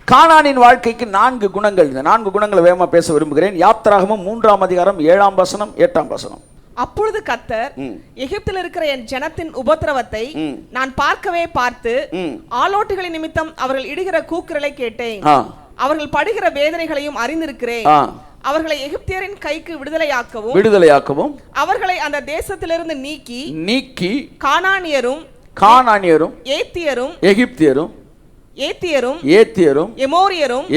கானானின் வாழ்க்கைக்கு 4 குணங்கள். இந்த 4 குணங்களை வேகமா பேச விரும்புகிறேன். யாத்திராகமம் 3ஆம் அதிகாரம் 7ஆம் வசனம் 8ஆம் வசனம். அப்பொழுது கர்த்தர் எகிப்தில் இருக்கிற என் ஜனத்தின் உபத்திரவத்தை நான் பார்க்கவே பார்த்து ஆலோட்டுகளின் நிமித்தம் அவர்கள் இடுகிற கூக்குரலை கேட்டேன். அவர்கள் படுகிற வேதனைகளையும் அறிந்திருக்கிறேன். அவர்களை எகிப்தியரின் கைக்கு விடுதலையாக்கவும் அவர்களை அந்த தேசத்திலிருந்து நீக்கி கானானியரும் எகிப்தியரும் ஏத்தியரும்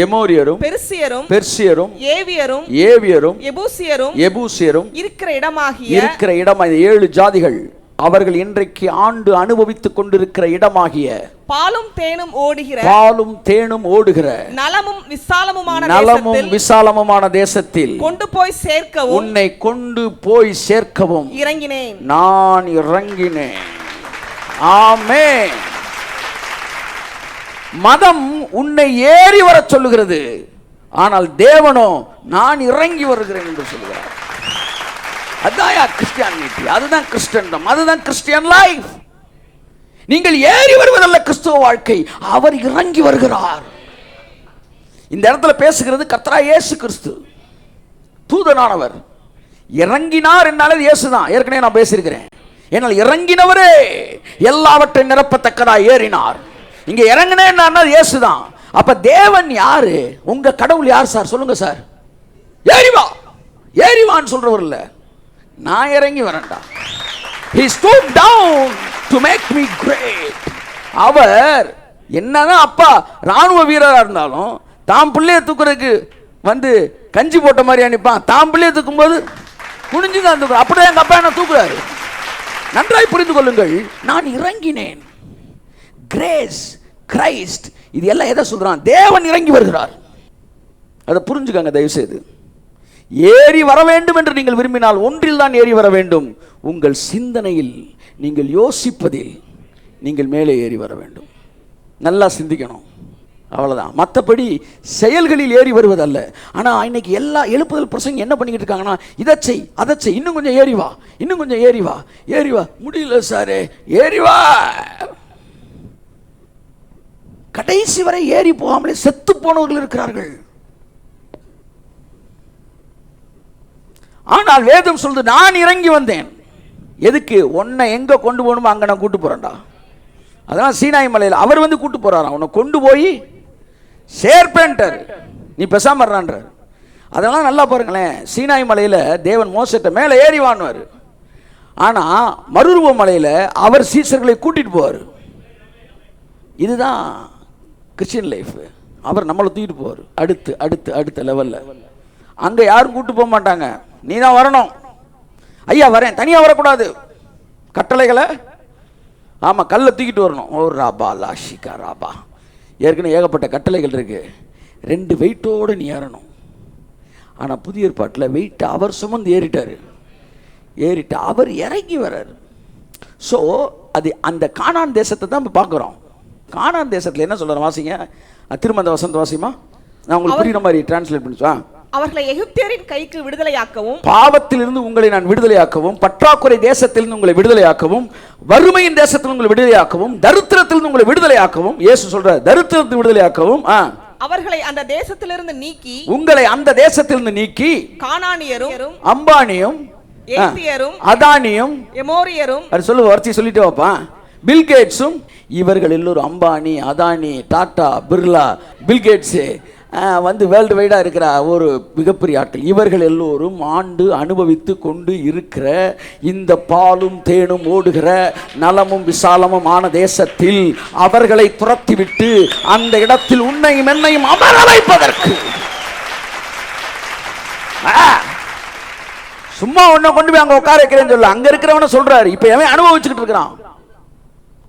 எமோரியரும் பெர்சியரும் ஏவியரும் எபூசியரும் இருக்கிற இடமாகிய 7 ஜாதிகள் அவர்கள் இன்றைக்கு ஆண்டு அனுபவித்துக் கொண்டிருக்கிற இடமாகிய பாலும் தேனும் ஓடுகிற நலமும் விசாலமுமான தேசத்தில் உன்னை கொண்டு போய் சேர்க்கவும் நான் இறங்கினேன். ஆமென். மதம் உன்னை ஏறி வர சொல்லுகிறது, ஆனால் தேவனோ நான் இறங்கி வருகிறேன் என்று சொல்கிறார். அதுதான் கிறிஸ்டியானிட்டி, அதுதான் கிறிஸ்டியன்டம், அதுதான் கிறிஸ்டியன் லைஃப். நீங்கள் ஏறி வருவதல்ல கிறிஸ்துவ வாழ்க்கை, அவர் இறங்கி வருகிறார். இந்த இடத்துல பேசுகிறது கர்த்தராகிய இயேசு கிறிஸ்து, தூதனானவர். இறங்கினார் என்னாலே இயேசுதான், ஏற்கனவே நான் பேசியிருக்கிறேன். என்னால் இறங்கினவரே எல்லாவற்றையும் நிரப்பத்தக்கதா ஏறினார். இங்க இறங்கினேன்னா இயேசுதான். அப்ப தேவன் யாரு? உங்க கடவுள் யார் சார்? சொல்லுங்க சார். ஏறிவான்னு சொல்றவர் இல்ல, நான் இறங்கி வரேன்டா. He stooped down to make me great. அவர் என்னதான் அப்பா ராணுவ வீரரா இருந்தாலும் தாம் பிள்ளைய தூக்குறதுக்கு வந்து கஞ்சி போட்ட மாதிரி அனுப்பான். தாம் பிள்ளைய தூக்கும் போது குனிஞ்சுதான் தூக்குற. அப்படியே எங்க அப்பா என்ன தூக்குறாரு. நன்றாய் புரிந்து கொள்ளுங்கள். நான் இறங்கினேன். கிரேஸ், கிரைஸ்ட், இது எல்லாம் எதை சொல்றான்? தேவன் இறங்கி வருகிறார். அதை புரிஞ்சுக்கங்க தயவு செய்து. ஏறி வர வேண்டும் என்று நீங்கள் விரும்பினால் ஒன்றில் தான் ஏறி வர வேண்டும். உங்கள் சிந்தனையில், நீங்கள் யோசிப்பதில் நீங்கள் மேலே ஏறி வர வேண்டும். நல்லா சிந்திக்கணும், அவ்வளவுதான். மற்றபடி செயல்களில் ஏறி வருவதல்ல. ஆனா இன்னைக்கு எல்லா எழுப்புதல் பிரசங்க என்ன பண்ணிக்கிட்டு இருக்காங்கன்னா, இதை செய் அதை செய், இன்னும் கொஞ்சம் ஏறி வா, இன்னும் கொஞ்சம் ஏறி வா. முடியல சாரு, ஏறி வா. கடைசி வரை ஏறி போகாமலே செத்து போனவர்கள் இருக்கிறார்கள். ஆனால் வேதம் சொல்லுது நான் இறங்கி வந்தேன். எதுக்கு? உன்னை எங்க கொண்டு போகணுமோ அங்க நான் கூட்டு போறேன்டா. அதனால சீனாய் மலையில் அவர் வந்து கூட்டு போறாராம். உன்னை கொண்டு போய் சேர்ப்பேன்ட்டார், நீ பேசாம வர்றான்றார். அதெல்லாம் நல்லா பாருங்களேன். சீனாய் மலையில தேவன் மோசத்தை மேலே ஏறி வாங்குவார். ஆனா மறுரூப மலையில அவர் சீசர்களை கூட்டிட்டு போவார். இதுதான் கிறிஸ்டியன் லைஃப். அவர் நம்மளை தூக்கிட்டு போவார் அடுத்த லெவல்ல. அங்க யாரும் கூட்டு போக மாட்டாங்க. நீ தான் வரணும். ஐயா வரேன், தனியா வரக்கூடாது. கட்டளைகளை ஆமா கல்லை தூக்கிட்டு வரணும். ஓ ராபா லாஷிகா ராபா. ஏற்கனவே ஏகப்பட்ட கட்டளைகள் இருக்கு. 2 வெயிட்டோடு நீ ஏறணும். ஆனா புதிய ஏற்பாட்டில் வெயிட் அவர் சுமந்து ஏறிட்டு அவர் இறங்கி வர்றாரு. ஸோ அது அந்த கானான் தேசத்தை தான் பார்க்குறோம். கானான் தேசத்தில் என்ன சொல்ற வாசிங்க, திரும்ப அந்த வசந்த வாசிமா, நான் உங்களுக்கு புரியுற மாதிரி டிரான்ஸ்லேட் பண்ணிச்சா. அவர்களை எகிப்தியரின் கைக்கு விடுதலையாக்கவும், பாவத்திலிருந்து உங்களை நான் விடுதலையாக்கவும், பற்றாக்குறை தேசத்திலிருந்து உங்களை விடுதலையாக்கவும், வறுமையின் தேசத்தில் உங்களை விடுதலையாக்கவும், தரித்திரத்திலிருந்து உங்களை விடுதலையாக்கவும், இயேசு சொல்ற தரித்திரத்தை விடுதலையாக்கவும், அவர்களை அந்த தேசத்திலிருந்து நீக்கி, உங்களை அந்த தேசத்திலிருந்து நீக்கி, கானானியரும் அம்பானியும் ஏத்தியரும் அதானியும் எமோரியரும், அது சொல்லு வர்த்தி சொல்லிட்டு வாப்பா, பில்கேட்ஸும், இவர்கள் எல்லோரும் அம்பானி அதானி டாடா பிர்லா பில்கேட்ஸு வந்து வேர்ல்டு வைடாக இருக்கிற ஒரு மிகப்பெரிய ஆட்கள். இவர்கள் எல்லோரும் ஆண்டு அனுபவித்து கொண்டு இருக்கிற இந்த பாலும் தேனும் ஓடுகிற நலமும் விசாலமும் ஆன தேசத்தில் அவர்களை துரத்திவிட்டு அந்த இடத்தில் உன்னையும் என்னையும் அமர வைப்பதற்கு, சும்மா ஒன்ன கொண்டு போய் அங்க உட்கார வைக்கிறேன்னு சொல்ல, அங்க இருக்கிறவன சொல்றாரு. இப்ப எவன் அனுபவிச்சுக்கிட்டு இருக்கிறான்,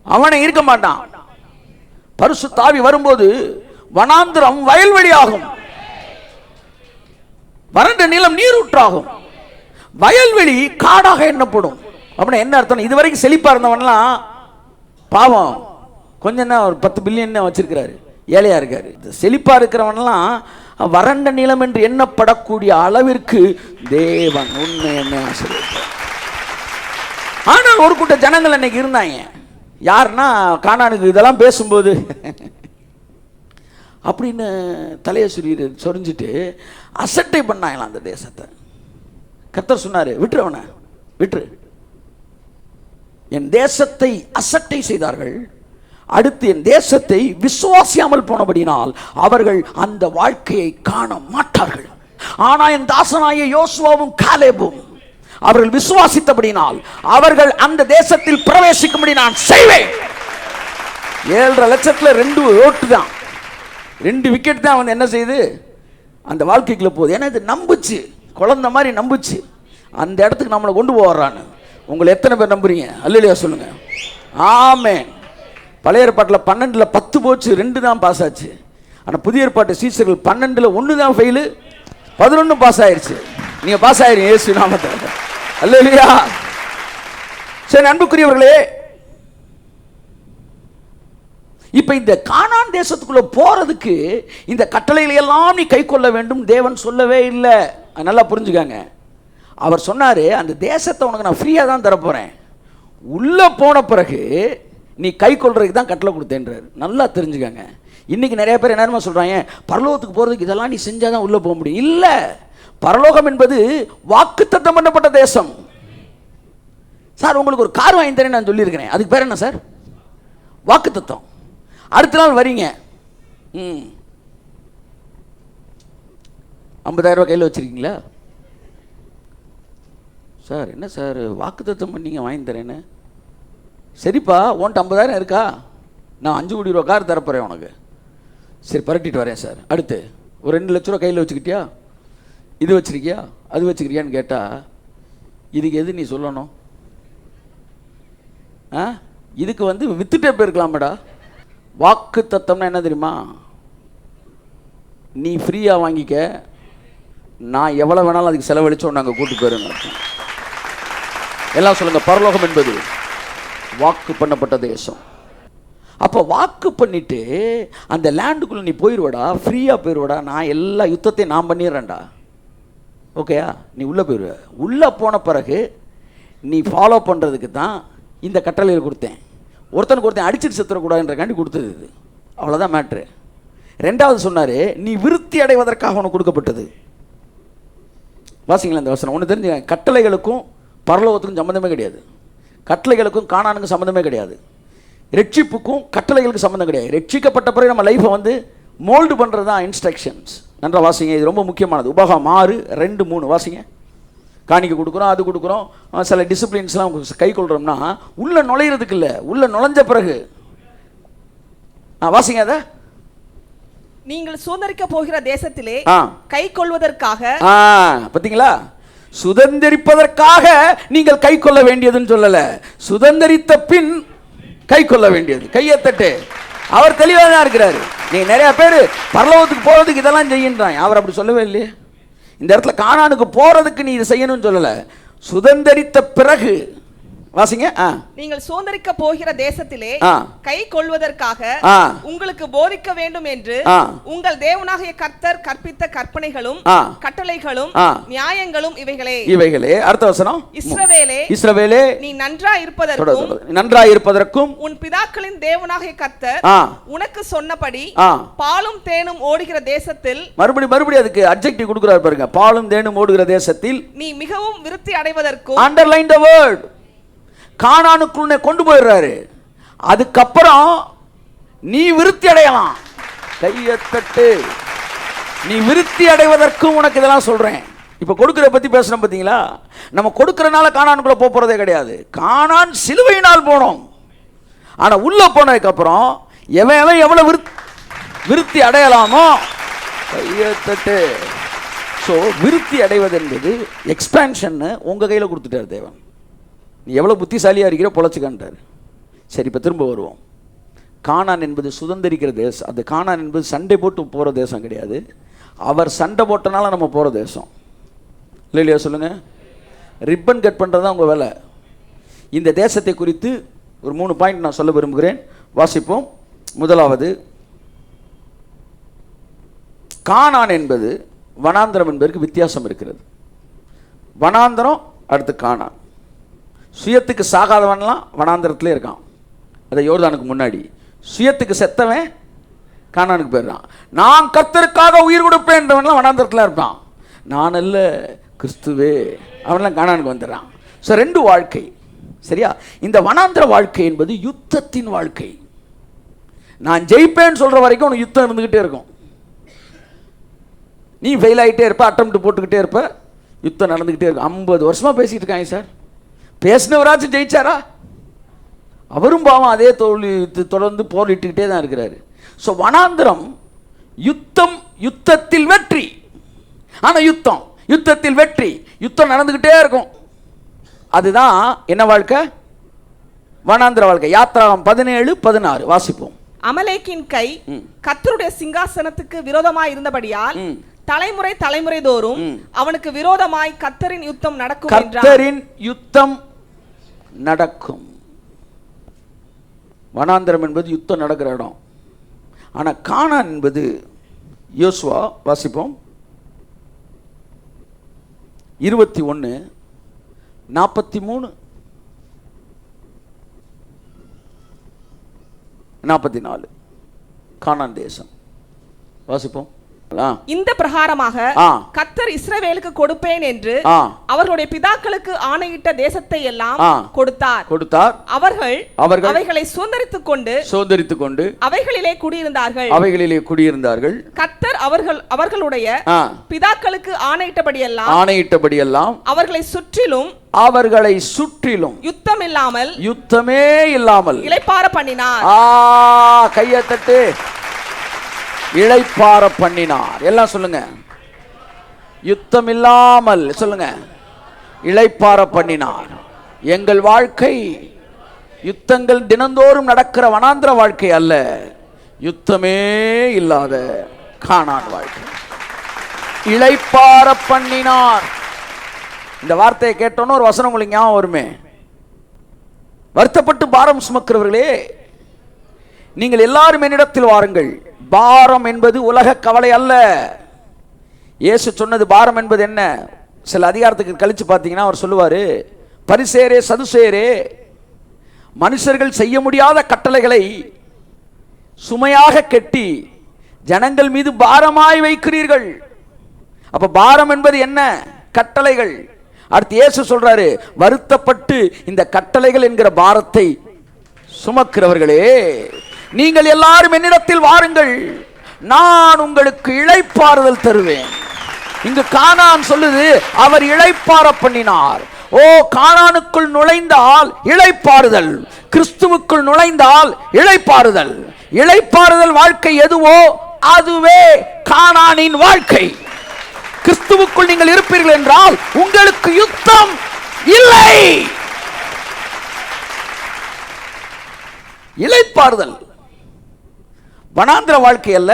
அவனை இருக்க மாட்டான். பரிசுத்த ஆவி வரும்போது வனாந்திரம் வயல்வெளி ஆகும், வறண்ட நிலம் நீரூற்றாகும், வயல்வெளி காடாக எண்ணப்படும். அப்படின்னா என்ன அர்த்தம்? இதுவரைக்கும் செழிப்பா இருந்தவன்லாம் பாவம் கொஞ்சம் என்ன ஒரு 10 பில்லியன் வச்சிருக்கிறாரு, ஏழையா இருக்காரு. செழிப்பா இருக்கிறவன்லாம் வறண்ட நிலம் என்று எண்ணப்படக்கூடிய அளவிற்கு தேவன் உண்மை என்ன ஆசீர்வதிப்பார். ஆனால் ஒரு கூட்ட ஜனங்கள் இன்னைக்கு இருந்தாங்க. யாருன்னா கானானுக்கு இதெல்லாம் பேசும்போது அப்படின்னு தலையை சொரிஞ்சிட்டு அசட்டை பண்ணாங்களாம் அந்த தேசத்தை. கர்த்தர் சொன்னார், விட்டுறவனை விட்டுரு. என் தேசத்தை அசட்டை செய்தார்கள், அடுத்து என் தேசத்தை விசுவாசியாமல் போனபடினால் அவர்கள் அந்த வாழ்க்கையை காண மாட்டார்கள். ஆனா என் தாசனாய யோசுவாவும் காலேபும் அவர்கள் விசுவாசித்தபடினால் அவர்கள் அந்த தேசத்தில் பிரவேசிக்கும்படி நான் செய்வேன். 7.5 லட்சத்துல 2 ஓட்டு தான், 2 விக்கெட் தான் வந்து என்ன செய்யுது அந்த வாழ்க்கைக்குள்ள போகுது. ஏன்னா இது நம்புச்சு, குழந்தை மாதிரி நம்புச்சு அந்த இடத்துக்கு நம்மளை கொண்டு போடுறான்னு. உங்களை எத்தனை பேர் நம்புறீங்க? அல்லேலூயா சொல்லுங்க. ஆமென். பழைய ஏற்பாட்டில் 12ல் 10 போச்சு, 2 தான் பாஸ் ஆச்சு. ஆனால் புதிய ஏற்பாட்டு சீசர்கள் 12ல் 1 தான் ஃபெயிலு, 11 பாஸ் ஆயிடுச்சு. நீங்க பாஸ் ஆயிருங்க இயேசு நாமத்தில். அல்லேலூயா. சரி அன்புக்குரியவர்களே, இப்ப இந்த கானான் தேசத்துக்குள்ள போறதுக்கு இந்த கட்டளைகளை எல்லாம் நீ கை கொள்ள வேண்டும் தேவன் சொல்லவே இல்லை. நல்லா புரிஞ்சுக்காங்க. அவர் சொன்னாரு, அந்த தேசத்தை உனக்கு நான் ஃப்ரீயா தான் தரப்போறேன், உள்ள போன பிறகு நீ கை கொள்றதுக்கு தான் கட்டளை கொடுத்தேன்றாரு. நல்லா தெரிஞ்சுக்காங்க. இன்னைக்கு நிறைய பேர் என்ன சொல்றாங்க, பரலோகத்துக்கு போறதுக்கு இதெல்லாம் நீ செஞ்சாதான் உள்ள போக முடியும். இல்ல, பரலோகம் என்பது வாக்குத்தத்தம் பண்ணப்பட்ட தேசம். சார் உங்களுக்கு ஒரு கார் வாங்கி தரேன் நான் சொல்லியிருக்கிறேன், அதுக்கு பேர் என்ன சார்? வாக்குத்தத்தம். அடுத்த நாள் வரீங்க, 50,000 ரூபாய் கையில் வச்சிருக்கீங்களா? சார் என்ன சார் வாக்குத்தத்தம் பண்ணீங்க வாங்கி தரேன்னு. சரிப்பா, உன்ட்டு 50,000 இருக்கா? நான் 5 கோடி ரூபா கார் தரப்போறேன் உனக்கு. சரி பரட்டிட்டு வரேன் சார். அடுத்து ஒரு 2 லட்ச ரூபா கையில் வச்சுக்கிட்டியா, இது வச்சிருக்கியா, அது வச்சுக்கிறியான்னு கேட்டால் இதுக்கு எது நீ சொல்லணும்? இதுக்கு வந்து வித்துட்டே போயிருக்கலாமடா. வாக்கு தத்தம்னா என்ன தெரியுமா? நீ ஃப்ரீயா வாங்கிக்க, நான் எவ்வளவு வேணாலும் அதுக்கு செலவழிச்சோம் நாங்கள் கூட்டு போயிருங்க. எல்லாம் சொல்லுங்க, பரலோகம் என்பது வாக்கு பண்ணப்பட்ட தேசம். அப்போ வாக்கு பண்ணிட்டு அந்த லேண்டுக்குள்ள நீ போயிடுவடா, ஃப்ரீயா போயிடுவடா, நான் எல்லா யுத்தத்தையும் நான் பண்ணிடுறேன்டா. ஓகேயா? நீ உள்ள போயிடுவ. உள்ள போன பிறகு நீ ஃபாலோ பண்றதுக்கு தான் இந்த கட்டளையில் கொடுத்தேன். ஒருத்தனுக்கு ஒருத்தன் அடிச்சுட்டு செத்துறக்கூடாதுன்றக்காண்டி கொடுத்தது இது. அவ்வளோதான் மேட்ரு. 2வது சொன்னார், நீ விருத்தி அடைவதற்காக உனக்கு கொடுக்கப்பட்டது. வாசிங்களா இந்த வசனம். ஒன்று தெரிஞ்சு, கட்டளைகளுக்கும் பரலோகத்துக்கும் சம்மந்தமே கிடையாது. கட்டளைகளுக்கும் கானானுக்கும் சம்மந்தமே கிடையாது. ரட்சிப்புக்கும் கட்டளைகளுக்கு சம்மந்தம் கிடையாது. ரட்சிக்கப்பட்ட பிறகு நம்ம லைஃப்பை வந்து மோல்டு பண்ணுறது தான் இன்ஸ்ட்ரக்ஷன்ஸ். நன்றா வாசிங்க, இது ரொம்ப முக்கியமானது. உபாகம் 6:2-3 வாசிங்க. காணிக்க கொடுக்குறோம், அது கொடுக்குறோம், சில டிசிப்ளின்ஸ்லாம் கை கொள்கிறோம்னா உள்ள நுழையிறதுக்கு இல்லை, உள்ள நுழைஞ்ச பிறகு வாசிங்க. அதை நீங்கள் சுதந்திரிக்க போகிற தேசத்திலே கை கொள்வதற்காக, பார்த்தீங்களா, சுதந்திரிப்பதற்காக நீங்கள் கை கொள்ள வேண்டியதுன்னு சொல்லல, சுதந்திரித்த பின் கை கொள்ள வேண்டியது. கையத்தட்டு. அவர் தெளிவாக தான் இருக்கிறாரு. நீங்க நிறைய பேர் பரலோகத்துக்கு போறதுக்கு இதெல்லாம் செய்யன்றாங்க, அவர் அப்படி சொல்லவே இல்லையே. இந்த இடத்துல கானானுக்கு போறதுக்கு நீ இதை செய்யணும்னு சொல்லல, சுதந்திரித்த பிறகு வாசிங்க. நீங்கள் சுதந்திரிக்க போகிற தேசத்திலே கை கொள்வதற்காக உங்களுக்கு போதிக்க வேண்டும் என்று உங்கள் தேவனாகிய கர்த்தர் கற்பித்த கற்பனைகளும் கட்டளைகளும் நியாயங்களும் இவைகளே. அடுத்த வசனம். இஸ்ரவேலே, நீ நன்றாய் இருப்பதற்கும் உன் பிதாக்களின் தேவனாகிய கர்த்தர் உனக்கு சொன்னபடி பாலும் தேனும் ஓடுகிற தேசத்தில், மறுபடியும் அதுக்கு அட்ஜெக்டிவ் கொடுக்கிறார் பாருங்க, பாலும் தேனும் ஓடுகிற தேசத்தில் நீ மிகவும் விருத்தி அடைவதற்கும். அண்டர்லைன் தி வேர்ட். கானானுக்குள்ள கொண்டு போயிடுறாரு. அதுக்கப்புறம் நீ விருத்தி அடையலாம். கையத்தட்டு. நீ விருத்தி அடைவதற்கும் உனக்கு இதெல்லாம் சொல்றேன். இப்ப கொடுக்கிற பத்தி பேசுறோம் பாத்தீங்களா? நம்ம கொடுக்கறனால கானானுக்குள்ள போறதே கிடையாது. கானான் சிலுவையினால் போனோம். ஆனா உள்ள போனதுக்கு அப்புறம் எவன் எவ்வளவு விருத்தி அடையலாமோ. கையத்தட்டு. ஸோ விருத்தி அடைவது என்பது எக்ஸ்பேன்ஷன் உங்க கையில கொடுத்துட்டார் தேவன். நீ எவ்வளோ புத்திசாலியாக இருக்கிற பொழைச்சிக்கான்ட்டார். சரி, இப்போ திரும்ப வருவோம். கானான் என்பது சுதந்திரிக்கிற தேசம். அது கானான் என்பது சண்டை போட்டு போகிற தேசம் கிடையாது. அவர் சண்டை போட்டனால நம்ம போகிற தேசம். இல்லையா சொல்லுங்கள்? ரிப்பன் கட் பண்ணுறது தான் உங்கள் வேலை. இந்த தேசத்தை குறித்து ஒரு 3 பாயிண்ட் நான் சொல்ல விரும்புகிறேன். வாசிப்போம். முதலாவது, கானான் என்பது வனாந்திரம் என்பதற்கு வித்தியாசம் இருக்கிறது. வனாந்திரம் அடுத்து கானான். சுயத்துக்கு சாகாதவன்லாம் வனாந்திரத்திலே இருக்கான், அதை யோர்தானுக்கு முன்னாடி. சுயத்துக்கு செத்தவன் கானானுக்கு போயிடுறான். நான் கர்த்தருக்காக உயிர் கொடுப்பேன்றவன்லாம் வனாந்தரத்தில் இருப்பான். நான் அல்ல கிறிஸ்துவே, அவன்லாம் கானானுக்கு வந்துடுறான். ஸோ 2 வாழ்க்கை. சரியா? இந்த வனாந்திர வாழ்க்கை என்பது யுத்தத்தின் வாழ்க்கை. நான் ஜெயிப்பேன்னு சொல்ற வரைக்கும் உனக்கு யுத்தம் இருந்துகிட்டே இருக்கும். நீ ஃபெயில் ஆகிட்டே இருப்ப, அட்டம்ப்ட் போட்டுக்கிட்டே இருப்ப, யுத்தம் நடந்துக்கிட்டே இருக்கும். 50 வருஷமா பேசிட்டு இருக்காங்க சார். பேசினவராச்சும் ஜெயிச்சாரா? அவரும் பாவம் அதே தோல்வி தொடர்ந்து போரிட்டுக்கிட்டே தான் இருக்கிறாரு. ஸோ வனாந்திரம் யுத்தம், யுத்தத்தில் வெற்றி. ஆனால் யுத்தத்தில் வெற்றி, யுத்தம் நடந்துக்கிட்டே இருக்கும். அதுதான் என்ன வாழ்க்கை? வனாந்திர வாழ்க்கை. யாத்திராகம் 17:16 வாசிப்போம். அமலேக்கின் கை கர்த்தருடைய சிங்காசனத்துக்கு விரோதமாய் இருந்தபடியால் தலைமுறை தலைமுறை தோறும் அவனுக்கு விரோதமாய் கர்த்தரின் யுத்தம் நடக்கும் என்றார். கர்த்தரின் யுத்தம் நடக்கும். வனாந்திரம் என்பது யுத்தம் நடக்கிற இடம். ஆனா கானான் என்பது, யோசுவா வாசிப்போம் 21:43-44 கானான் தேசம் வாசிப்போம். இந்த பிரகாரமாக கர்த்தர் இஸ்ரவேலுக்கு கொடுப்பேன் என்று அவர்களுடைய பிதாக்களுக்கு ஆணையிட்ட தேசத்தை எல்லாம் கொடுத்தார். அவர்கள் அவைகளை சுதந்தரித்துக் கொண்டு அவைகளிலே குடியிருந்தார்கள். கர்த்தர் அவர்களுடைய பிதாக்களுக்கு ஆணையிட்டபடியெல்லாம் அவர்களை சுற்றிலும் யுத்தமே இல்லாமல் இளைப்பாற பண்ணினார். கையத்தட்டு. இளைப்பாற பண்ணினார். எல்லாம் சொல்லுங்க. யுத்தம் இல்லாமல் சொல்லுங்க. இளைப்பாற பண்ணினார். எங்கள் வாழ்க்கை யுத்தங்கள் தினந்தோறும் நடக்கிற வனாந்திர வாழ்க்கை அல்ல, யுத்தமே இல்லாத கானான் வாழ்க்கை. இளைப்பாற பண்ணினார். இந்த வார்த்தையை கேட்டோன்னு ஒரு வசனம் உங்களுக்கு ஞாபகம் வருமே. வருத்தப்பட்டு பாரம் சுமக்கிறவர்களே, நீங்கள் எல்லாரும் என்னிடத்தில் வாருங்கள். பாரம் என்பது உலக கவலை அல்ல. இயேசு சொன்னது பாரம் என்பது என்ன? சில அதிகாரத்துக்கு கழிச்சு பார்த்தீங்கன்னா அவர் சொல்லுவார், பரிசேரே சதுசேரே, மனுஷர்கள் செய்ய முடியாத கட்டளைகளை சுமையாக கட்டி ஜனங்கள் மீது பாரமாய் வைக்கிறீர்கள். அப்ப பாரம் என்பது என்ன? கட்டளைகள். அடுத்து இயேசு சொல்றாரு, வருத்தப்பட்டு இந்த கட்டளைகள் என்கிற பாரத்தை சுமக்கிறவர்களே, நீங்கள் எல்லாரும் என்னிடத்தில் வாருங்கள், நான் உங்களுக்கு இளைப்பாறுதல் தருவேன். இங்கு கானான் சொல்லுது, அவர் இளைப்பாற பண்ணினார். ஓ, கானானுக்குள் நுழைந்தால் இளைப்பாறுதல், கிறிஸ்துவுக்குள் நுழைந்தால் இளைப்பாறுதல். இளைப்பாறுதல் வாழ்க்கை எதுவோ அதுவே கானானின் வாழ்க்கை. கிறிஸ்துவுக்குள் நீங்கள் இருப்பீர்கள் என்றால் உங்களுக்கு யுத்தம் இல்லை. இளைப்பாறுதல் வனாந்திர வாழ்க்கை அல்ல,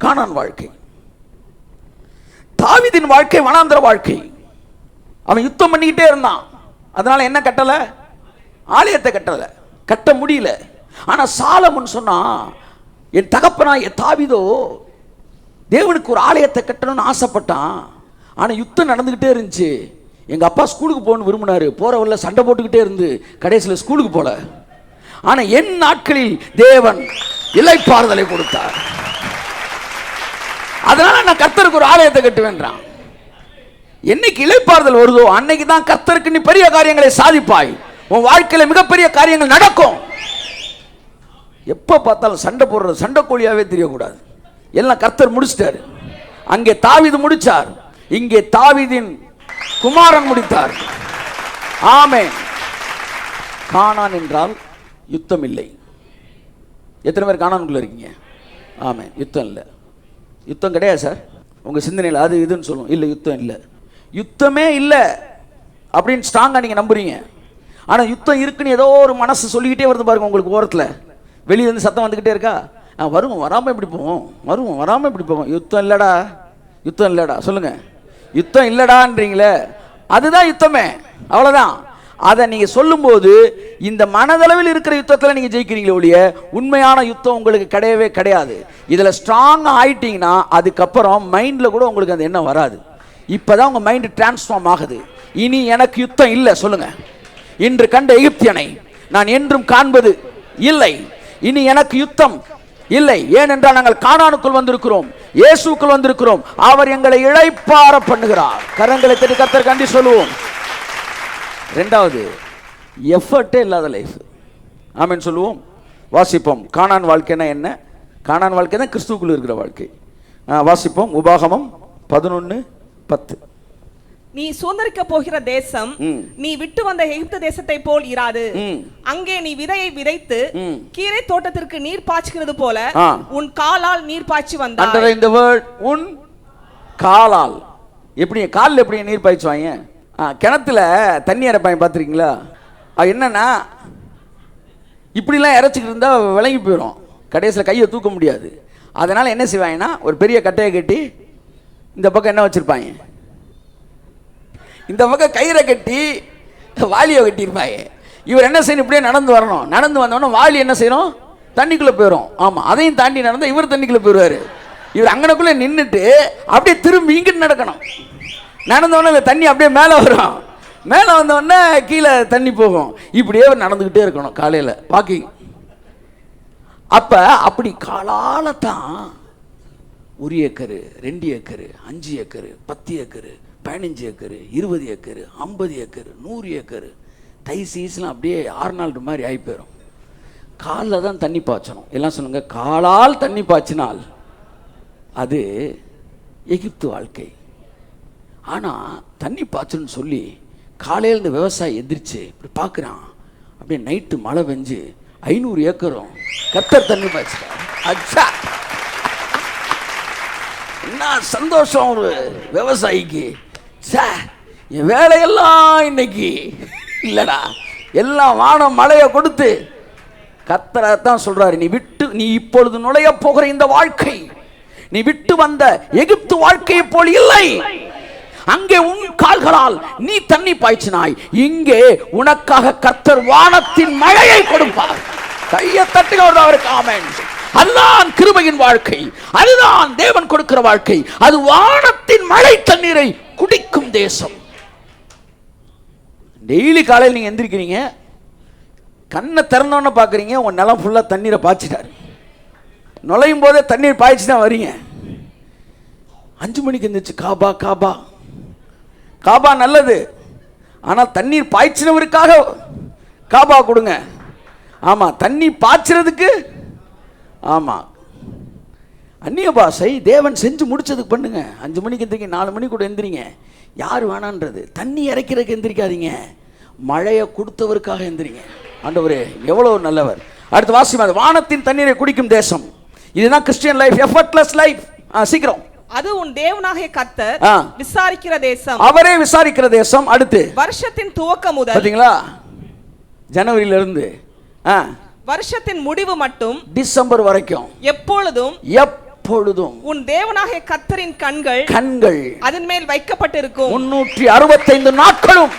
கானான் வாழ்க்கை. தாவீதின் வாழ்க்கை வனாந்திர வாழ்க்கை. அவன் யுத்தம் பண்ணிக்கிட்டே இருந்தான். அதனால என்ன கட்டல? ஆலயத்தை கட்டல, கட்ட முடியல. ஆனா சாலமன் சொன்னா, என் தகப்பனாகிய தாவீதோ தேவனுக்கு ஒரு ஆலயத்தை கட்டணும்னு ஆசைப்பட்டான். ஆனா யுத்தம் நடந்துகிட்டே இருந்துச்சு. எங்க அப்பா ஸ்கூலுக்கு போகணும்னு விரும்பினாரு, போறவல்ல சண்டை போட்டுக்கிட்டே இருந்து கடைசியில் ஸ்கூலுக்கு போல. ஆனா என் நாட்களில் தேவன் இளைப்பாறுதலை கொடுத்தார். அதனால நான் கர்த்தருக்கு ஒரு ஆலயத்தை கட்டுவேன்றான். என்னைக்கு இளைப்பாறுதல் வருதோ அன்னைக்கு தான் கர்த்தருக்கு நீ பெரிய காரியங்களை சாதிப்பாய். உன் வாழ்க்கையில மிகப்பெரிய காரியங்கள் நடக்கும். எப்ப பார்த்தாலும் சண்டை போடுறது சண்டை கோழியாவே தெரியக்கூடாது. எல்லாம் கர்த்தர் முடிச்சிட்டாரு. அங்கே தாவீது முடிச்சார், இங்கே தாவீதின் குமாரன் முடித்தார். ஆமென். கானான் என்றால் யுத்தம் இல்லை. எத்தனை பேர் கானானுக்குள்ள இருக்கீங்க? ஆமென். யுத்தம் இல்லை. யுத்தம் கிடையாது சார். உங்க சிந்தனையில் அது இதுன்னு சொல்லுவோம். இல்லை, யுத்தம் இல்லை, யுத்தமே இல்லை அப்படின்னு ஸ்ட்ராங்கா நீங்க நம்புறீங்க. ஆனா யுத்தம் இருக்குன்னு ஏதோ ஒரு மனசு சொல்லிக்கிட்டே வருது பாருங்க. உங்களுக்கு ஓரத்தில் வெளியே இருந்து சத்தம் வந்துக்கிட்டே இருக்கா? வருவோம், வராமல் எப்படி போவோம், வருவோம், வராமல் எப்படி போவோம். யுத்தம் இல்லடா, யுத்தம் இல்லடா. சொல்லுங்க, யுத்தம் இல்லடான்றீங்களே, அதுதான் யுத்தமே. அவ்வளோதான். அதை நீங்கள் சொல்லும்போது இந்த மனதளவில் இருக்கிற யுத்தத்தில் நீங்கள் ஜெயிக்கிறீங்களே ஒழிய உண்மையான யுத்தம் உங்களுக்கு கிடையவே கிடையாது. இதில் ஸ்ட்ராங்காக ஆயிட்டீங்கன்னா அதுக்கப்புறம் மைண்டில் கூட உங்களுக்கு அந்த எண்ணம் வராது. இப்போ தான் உங்கள் மைண்டு டிரான்ஸ்ஃபார்ம் ஆகுது. இனி எனக்கு யுத்தம் இல்லை. சொல்லுங்க, இன்று கண்ட எகிப்தியனை நான் என்றும் காண்பது இல்லை. இனி எனக்கு யுத்தம் இல்லை. ஏனென்றால் நாங்கள் கானானுக்குள் வந்திருக்கிறோம், இயேசுக்குள் வந்திருக்கிறோம். அவர் எங்களை இளைப்பாற பண்ணுகிறார். கரங்களை தட்டி கர்த்தருக்கு நன்றி சொல்லுவோம். ரெண்டாவது, எஃபர்ட்டே இல்லாத லைஃப். ஆமென் சொல்லுவோம். வாசிப்போம். கானான் வாழ்க்கைன்னா என்ன? கானான் வாழ்க்கை தான் கிறிஸ்துவுக்குள் இருக்கிற வாழ்க்கை. வாசிப்போம். உபாகமம் 11:10. நீ சுதந்தரிக்க போகிற தேசம் நீ விட்டு வந்த எகிப்து தேசத்தை போல் இராது. அங்கே நீ விதையை விதைத்து கீரை தோட்டத்திற்கு நீர் பாய்ச்சுகிறது போல உன் காலால் நீர் பாய்ச்சி வந்தாய். அண்டர் இந்த வேர்ட் உன் காலால். எப்படி காலில் எப்படி நீர் பாய்ச்சுவாங்க? கிணத்துல தண்ணி இறப்பாங்க, பார்த்துருக்கீங்களா? என்னன்னா இப்படிலாம் இறச்சிக்கிட்டு இருந்தால் விளங்கி போயிடும், கடைசியில் கையை தூக்க முடியாது. அதனால் என்ன செய்வாங்கன்னா ஒரு பெரிய கட்டையை கட்டி இந்த பக்கம் என்ன வச்சுருப்பாங்க, இந்த பக்கம் கயிறை கட்டி வாலியை கட்டியிருப்பாங்க. இவர் என்ன செய்யணும், இப்படியே நடந்து வரணும். நடந்து வந்தோடனே வாலி என்ன செய்யணும், தண்ணிக்குள்ளே போயிடும். ஆமாம், அதையும் தாண்டி நடந்தால் இவர் தண்ணிக்குள்ளே போயிடுவார். இவர் அங்கனக்குள்ளே நின்றுட்டு அப்படியே திரும்பி இங்கிட்டு நடக்கணும். நடந்தோடனே இந்த தண்ணி அப்படியே மேலே வரும், மேலே வந்தோடனே கீழே தண்ணி போகும். இப்படியே அவர் நடந்துக்கிட்டே இருக்கணும் காலையில் வாக்கிங். அப்போ அப்படி காலால் தான் 1 acre, 2 acre, 5 acre, 10 acre, 15 acre, 20 acre, 50 acre, 100 acre, தை சீஸ்லாம் அப்படியே 6 நாள் மாதிரி ஆகி போயிடும். காலில் தான் தண்ணி பாய்ச்சணும். எல்லாம் சொல்லுங்க, காலால் தண்ணி பாய்ச்சினால் அது எகிப்து வாழ்க்கை. ஆனால் தண்ணி பாய்ச்சணும்னு சொல்லி காலையில் இந்த விவசாயி எந்திரிச்சு இப்படி பார்க்குறான். அப்படியே நைட்டு மழை பெஞ்சு 500 ஏக்கரும் கர்த்தர் தண்ணி பாய்ச்சிட்டார். அச்சா, என்ன சந்தோஷம் ஒரு விவசாயிக்கு. என் வேலையெல்லாம் இன்னைக்கு இல்லடா, எல்லாம் வானம் மழையை கொடுத்து கர்த்தரைத்தான் சொல்றாரு. நீ இப்பொழுது நுழைய போகிற இந்த வாழ்க்கை நீ விட்டு வந்த எகிப்து வாழ்க்கையை போல் இல்லை. அங்கே உன் கால்களால் நீ தண்ணி பாய்ச்சினாய், இங்கே உனக்காக கர்த்தர் வானத்தின் மழையை கொடுப்பார். கையை தட்டுகிறது அவருக்கு. ஆமென். அதுதான் கிருபையின் வாழ்க்கை, அதுதான் தேவன் கொடுக்கிற வாழ்க்கை. அது வானத்தின் மழை தண்ணீரை குடிக்கும் தேசம். டெய்லி காலையில் நீங்க எந்திரிக்கிறீங்க, கண்ணை திறந்தோன்னு பாக்குறீங்க, உன் நிலம் ஃபுல்லா தண்ணீரை பாய்ச்சிட்டாரு. நுழையும் போதே தண்ணீர் பாய்ச்சி தான் வரீங்க. 5 மணிக்கு எந்திரிச்சு காபா காபா காபா நல்லது, ஆனால் தண்ணீர் பாய்ச்சினவருக்காக காபா கொடுங்க. ஆமா, தண்ணி பாய்ச்சறதுக்கு ஆமா அந்நிய பாஷை தேவன் செஞ்சு முடிச்சதுக்கு பண்ணுங்க. 5 மணிக்கு எந்திரிங்க, 4 மணிக்கு கூட எந்திரிங்க. யார் வேணான்றது, தண்ணி இறைக்கிறதுக்கு எந்திரிக்காதீங்க, மழையை கொடுத்தவருக்காக எந்திரிங்க. ஆண்டவரே எவ்வளவு நல்லவர். அடுத்து வாசிமா, வானத்தின் தண்ணீரை குடிக்கும் தேசம். இதுதான் கிறிஸ்டியன் லைஃப், எஃபர்ட்லெஸ் லைஃப். சீக்கிரம். அது உன் தேவனாகிய கர்த்தர் விசாரிக்கிற தேசம், அவரே விசாரிக்கிற தேசம். அடுத்து வருஷத்தின் துவக்கம் முதல், பாத்தீங்களா, ஜனவரியில இருந்து வருஷத்தின் முடிவு மட்டும் டிசம்பர் வரைக்கும் எப்பொழுதும் உன் தேவனாகிய கர்த்தரின் கண்கள் அதன் மேல் வைக்கப்பட்டிருக்கும். 365 நாட்களும்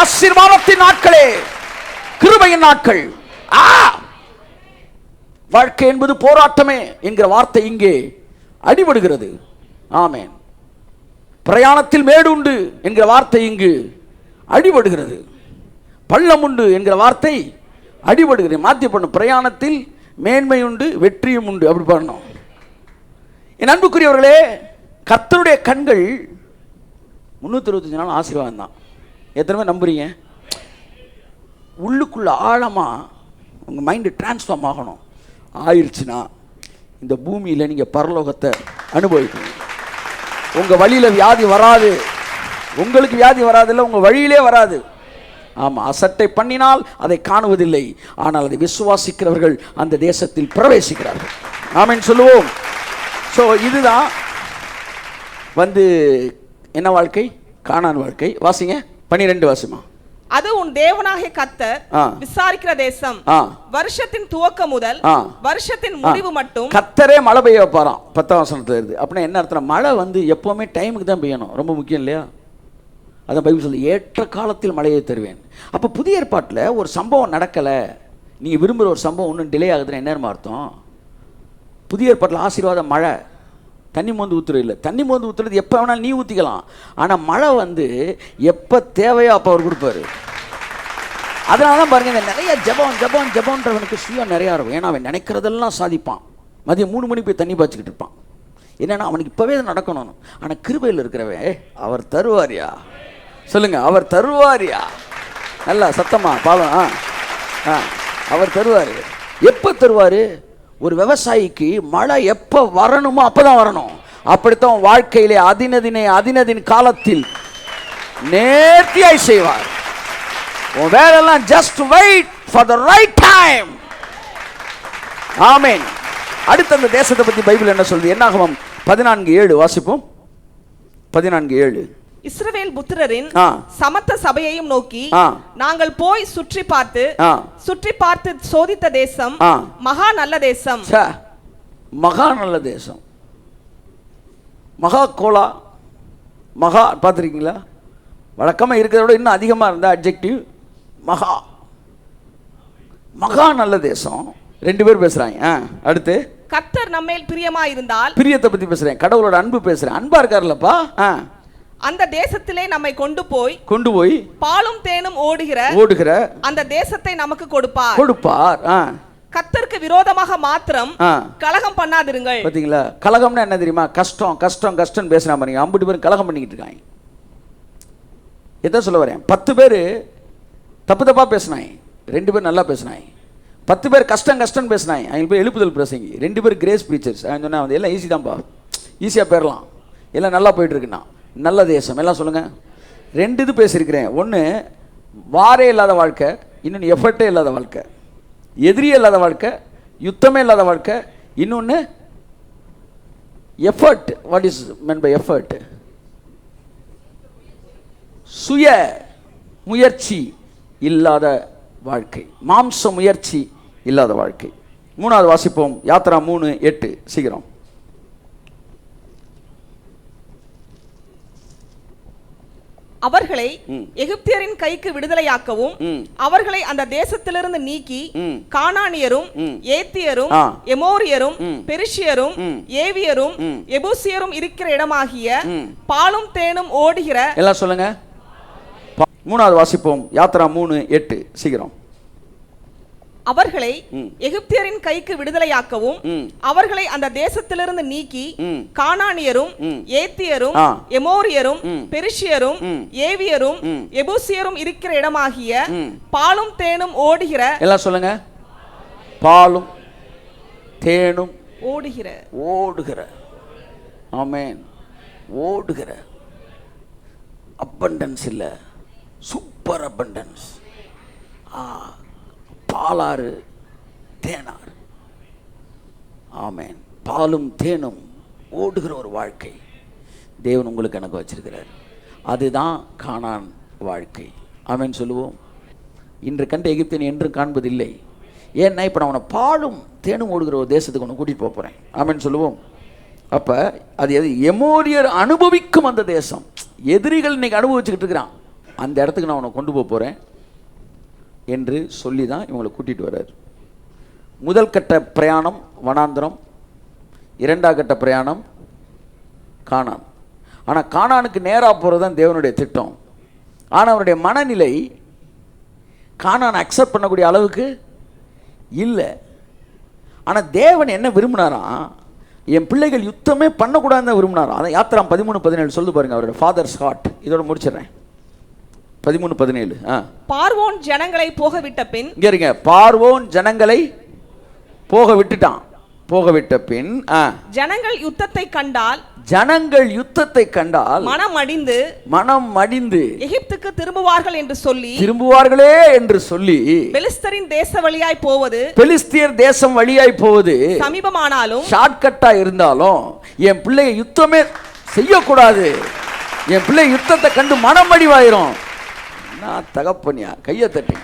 ஆசீர்வாதத்தின் நாட்களே, கிருபையின் நாட்கள். வாழ்க்கை என்பது போராட்டமே என்கிற வார்த்தை இங்கே அடிபடுகிறது. ஆமென். பிரயாணத்தில் மேடு உண்டு என்கிற வார்த்தை இங்கு அடிபடுகிறது. பள்ளம் உண்டு என்கிற வார்த்தை அடிபடுகிறது. மாற்றி பண்ணணும், பிரயாணத்தில் மேன்மை உண்டு வெற்றியும் உண்டு, அப்படி பண்ணணும். என் அன்புக்குரியவர்களே, கர்த்தருடைய கண்கள் 365 நாள் ஆசீர்வாதம் தான். எத்தனை பேர் நம்புறீங்க? உள்ளுக்குள்ள ஆழமா உங்க மைண்ட் டிரான்ஸ்ஃபார்ம் ஆகணும். ஆயிடுச்சுன்னா இந்த பூமியில் நீங்கள் பரலோகத்தை அனுபவிக்கணும். உங்கள் வழியில் வியாதி வராது, உங்களுக்கு வியாதி வராது, இல்லை உங்கள் வழியிலே வராது. ஆமாம், அசட்டை பண்ணினால் அதை காணுவதில்லை, ஆனால் அதை விசுவாசிக்கிறவர்கள் அந்த தேசத்தில் பிரவேசிக்கிறார்கள். ஆமென் சொல்லுவோம். ஸோ இதுதான் என்ன வாழ்க்கை? கானான் வாழ்க்கை. வாசிங்க 12 வாசிமா. அது உன் தேவனாகிய கர்த்தர் விசாரிக்கிற தேசம், வருஷத்தின் துவக்கம் முதல் வருஷத்தின் முடிவு மட்டும் கர்த்தரே மழை பெய்ய வைப்பாராம். 10ஆம் வசனத்துல இருந்து. அப்படின்னா என்ன அர்த்தம்? மழை எப்பவுமே டைமுக்கு தான் பெய்யணும், ரொம்ப முக்கியம் இல்லையா? அதான் பைபிள் சொல்லி ஏற்ற காலத்தில் மழையை தருவேன். அப்போ புதிய ஏற்பாட்டில் ஒரு சம்பவம் நடக்கலை, நீங்கள் விரும்புகிற ஒரு சம்பவம் ஒன்றும் டிலே ஆகுதுன்னு என்ன அர்த்தம்? புதிய ஏற்பாட்டில் ஆசீர்வாதம் மழை, தண்ணி மோந்து ஊற்றுறது இல்லை. தண்ணி மோந்து ஊற்றுறது எப்போ வேணாலும் நீ ஊற்றிக்கலாம், ஆனால் மழை எப்போ தேவையோ அப்போ அவர் கொடுப்பாரு. அதனால தான் பாருங்கள், நிறைய நிறைய ஜபம்ன்றவனுக்கு சுயம் நிறையா இருக்கும். ஏன்னா அவன் நினைக்கிறதெல்லாம் சாதிப்பான். மதியம் 3 மணி போய் தண்ணி பாய்ச்சிக்கிட்டு இருப்பான். என்னன்னா அவனுக்கு இப்போவே நடக்கணும். ஆனால் கிருபையில் இருக்கிறவன் அவர் தருவாரியா? சொல்லுங்க, அவர் தருவாரியா? நல்லா சத்தமா பாவம். அவர் தருவார். எப்போ தருவார்? ஒரு விவசாயிக்கு மழை எப்போ வரணுமோ அப்போ தான் வரணும். அப்படித்தான் வாழ்க்கையிலே அதினதின் காலத்தில் நேர்த்தியாய் செய்வார். உன் வேலையெல்லாம் just wait for the right time. Amen. அடுத்த அந்த தேசத்தை பற்றி பைபிள் என்ன சொல்லுது? என்னாகமம் 14:7 வாசிப்போம். 14:7. இஸ்ரவேல் புத்திரரின் சமத்த சபையையும் நோக்கி, நாங்கள் போய் சுற்றி பார்த்து சோதித்த தேசம் மகா நல்ல தேசம். மகா நல்ல தேசம். மகா கோலா, மகா பார்த்துருக்கீங்களா? வழக்கமாக இருக்கிறத விட இன்னும் அதிகமாக இருந்தால் அட்ஜெக்டிவ் மகா. மகா நல்ல தேசம். 2 பேர் பேசுகிறாங்க. அடுத்து கர்த்தர் நம்மேல் பிரியமா இருந்தால், பிரியத்தை பற்றி பேசுகிறேன், கடவுளோட அன்பு பேசுகிறேன். அன்பா இருக்காருல்லப்பா. அந்த தேசத்திலே நம்மை கொண்டு போய் பாலும் தேனும் ஓடுகிற அந்த தேசத்தை நமக்கு கொடுப்பார். கர்த்தருக்கு விரோதமாக மாத்திரம் கலகம் பண்ணாதிருங்கள். பாத்தீங்களா? கலகம்னா என்ன தெரியுமா? கஷ்டம் பேசினா பாருங்க. 50 பேர் கலகம் பண்ணிக்கிட்டு இருக்காங்க. எதை சொல்ல வரேன்? 10 பேர் தப்பா பேசினாங்க, 2 பேர் நல்லா பேசினாங்க. 10 பேர் கஷ்டம் பேசினாங்க, அவங்க போய் எழுப்புதல் பிரசங்கி. 2 பேர் கிரேஸ் ப்ரீச்சர்ஸ். அவன் சொன்னா எல்லாம் ஈஸி தான்ப்பா, ஈஸியாக போயிடலாம், எல்லாம் நல்லா போயிட்டு இருக்குண்ணா. நல்ல தேசம் எல்லாம் சொல்லுங்க. 2 இது பேசியிருக்கிறேன். ஒன்று வாரே இல்லாத வாழ்க்கை, இன்னொன்று எஃபர்ட்டே இல்லாத வாழ்க்கை, எதிரியே இல்லாத வாழ்க்கை, யுத்தமே இல்லாத வாழ்க்கை. இன்னொன்று effort. What is meant by effort? சுய முயற்சி இல்லாத வாழ்க்கை, மாம்ச முயற்சி இல்லாத வாழ்க்கை. 3வது வாசிப்போம். யாத்ரா 3:8. சீக்கிரம். அவர்களை எகிப்தியரின் கைக்கு விடுதலையாக்கவும், அவர்களை அந்த தேசத்திலிருந்து நீக்கி கானானியரும், ஏத்தியரும், எமோரியரும், பெரிஷியரும், ஏவியரும், எபூசியரும் இருக்கிற இடமாகிய பாலும் தேனும் ஓடுகிற, எல்லாம் சொல்லுங்க. 3வது வாசிப்போம். யாத்ரா 3:8. சீக்கிரம். அவர்களை எகிப்தியரின் கைக்கு விடுதலையாக்கவும், அவர்களை அந்த தேசத்திலிருந்து நீக்கி கானானியரும், ஏத்தியரும், எமோரியரும், பெரிஷியரும், ஏவியரும், எபூசியரும் இருக்கிற இடமாகிய பாலும் தேனும் ஓடுகிற, எல்லாம் சொல்லுங்க. பாலும் தேனும் ஓடுகிற. ஆமென். ஓடுகிற. அபண்டன்ஸ் இல்ல, சூப்பர் அபண்டன்ஸ். பாலாறு தேனாறு. ஆமென். பாலும் தேனும் ஓடுகிற ஒரு வாழ்க்கை தேவன் உங்களுக்கு எனக்கு வச்சிருக்கிறார். அதுதான் கானான் வாழ்க்கை. ஆமென் சொல்லுவோம். இன்று கண்ட எகிப்தியன் என்றும் காண்பதில்லை. ஏன்னா இப்போ நான் அவனை பாலும் தேனும் ஓடுகிற ஒரு தேசத்துக்கு ஒன்று கூட்டிகிட்டு போகிறேன். ஆமென் சொல்லுவோம். அப்போ அது எது? எமோரியர் அனுபவிக்கும் அந்த தேசம். எதிரிகள் இன்னைக்கு அனுபவிச்சுக்கிட்டு இருக்கிறான். அந்த இடத்துக்கு நான் அவனை கொண்டு போகிறேன் என்று சொல்லி தான் இவங்களை கூட்டிகிட்டு வர்றார். முதல் கட்ட பிரயாணம் வனாந்திரம், 2வது கட்ட பிரயாணம் கானான். ஆனால் கானானுக்கு நேராக போகிறது தான் தேவனுடைய திட்டம். ஆனால் அவருடைய மனநிலை கானான் அக்செப்ட் பண்ணக்கூடிய அளவுக்கு இல்லை. ஆனால் தேவன் என்ன விரும்பினாராம்? என் பிள்ளைகள் யுத்தமே பண்ணக்கூடாதுன்னு விரும்பினாராம். அதான் யாத்ரா 13:17 சொல்லு பாருங்க. அவருடைய ஃபாதர்ஸ் ஹார்ட். இதோட முடிச்சிடறேன். 13:17. பார்வோன் ஜனங்களை போக விட்ட பின், இங்க இருங்க. பார்வோன் ஜனங்களை போக விட்ட பின் ஜனங்கள் யுத்தத்தை கண்டால் மனம் மடிந்து எகிப்துக்கு திரும்புவார்களே என்று சொல்லி பெலிஸ்தியர் தேசம் வழியாய் போவது சமீபமானாலும், ஷார்ட்கட்டா இருந்தாலும், என் பிள்ளைய யுத்தமே செய்யக்கூடாது, என் பிள்ளை யுத்தத்தை கண்டு மனம் மடிவாயிரும். நான் தகப்பனியா கையை தட்டி